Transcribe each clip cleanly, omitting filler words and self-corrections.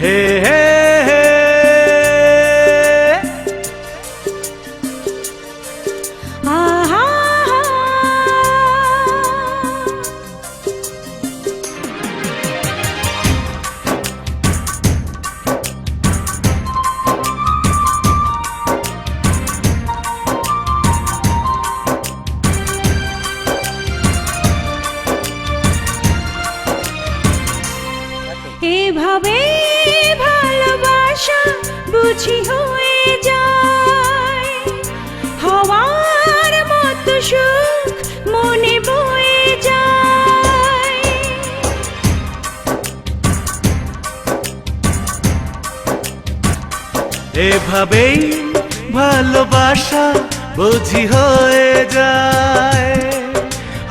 হে হে হে আহা এভাবে ভালোবাসা বুঝি হয়ে যায় হওয়ার মতো সুখ মনে বয়ে যায়। এভাবেই ভালোবাসা বুঝি হয়ে যায়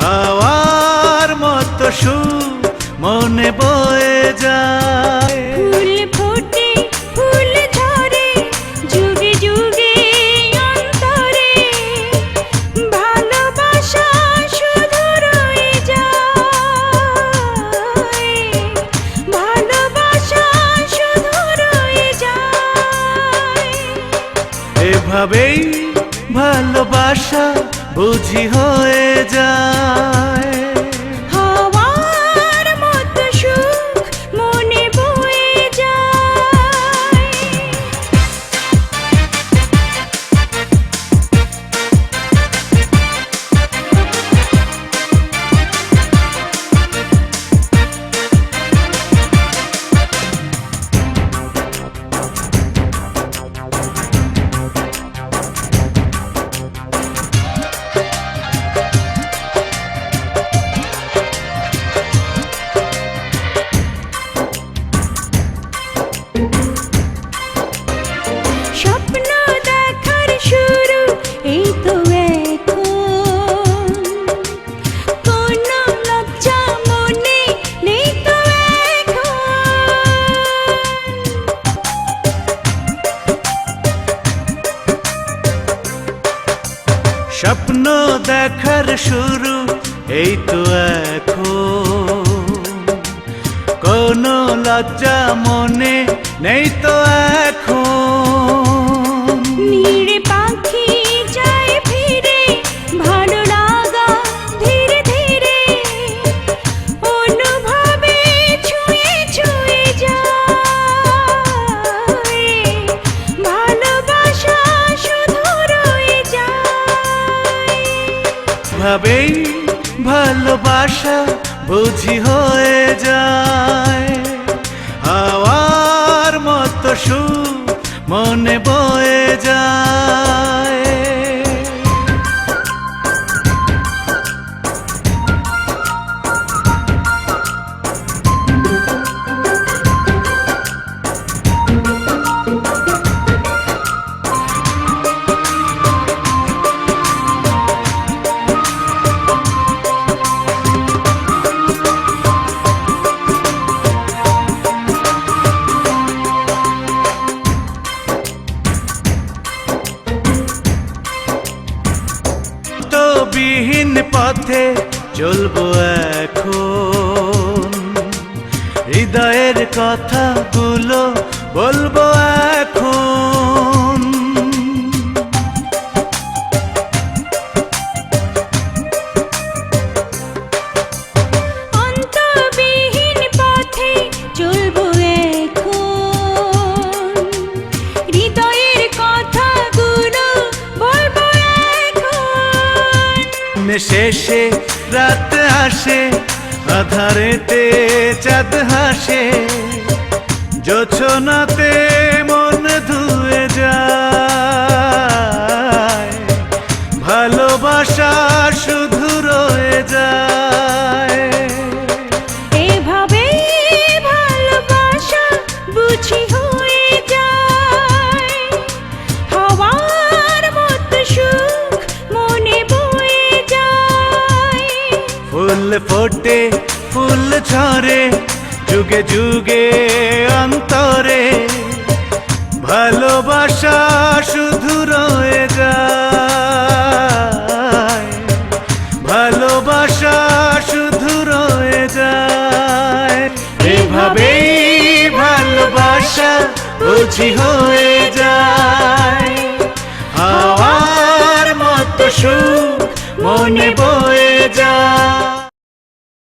হাওয়ার মতো সুখ মনে বয়ে যায়। ফুল ফোটে ফুল ঝরে যুগে যুগে অন্তরে ভালোবাসা শুধু রয়ে যায় ভালোবাসা শুধু রয়ে যায়। এভাবেই ভালোবাসা বুঝি হয়ে যায় হওয়ার মতো সুখ মনে বয়ে যায়। স্বপ্ন দেখার শুরু এই তো এখন কোনো লজ্জা মনে নেই তো স্বপ্ন দেখার শুরু এই তো এখন কোনো লজ্জা মনে নেই তো এখন। নিড়ে পাখি যায় ফিরে ভালো লাগা ধীরে ধীরে অনুভবে ছুঁয়ে ছুঁয়ে যায় ভালোবাসা শুধু রয়ে যায়। ভাবেই ভালোবাসা বুঝি হয়ে যায় হাওয়ার মতো সুখ মনে বয়ে যায়। বিহীন পথে চলবো এখন হৃদয়ের কথাগুলো বলবো এখন। অন্তবিহীন পথে চলবো এখন হৃদয়ের কথাগুলো বলবো এখন। শেষে রাত আসে আধারেতে চাঁদ হাসে জোছনাতে মন ধুয়ে যায় ভালোবাসা শুধু রয়ে যায়। এভাবে ভালোবাসা বুঝি হয়ে যায় হওয়ার মতো সুখ মনে বয়ে যায়। ফুল ফোটে ফুল ঝরে যুগে যুগে অন্তরে ভালোবাসা শুধু রয়ে যায় ভালোবাসা শুধু রয়ে যায়। এভাবেই ভালোবাসা ভালোবাসা বুঝি হয়ে যায়, হাওয়ার মতো সুখ মনে বয়ে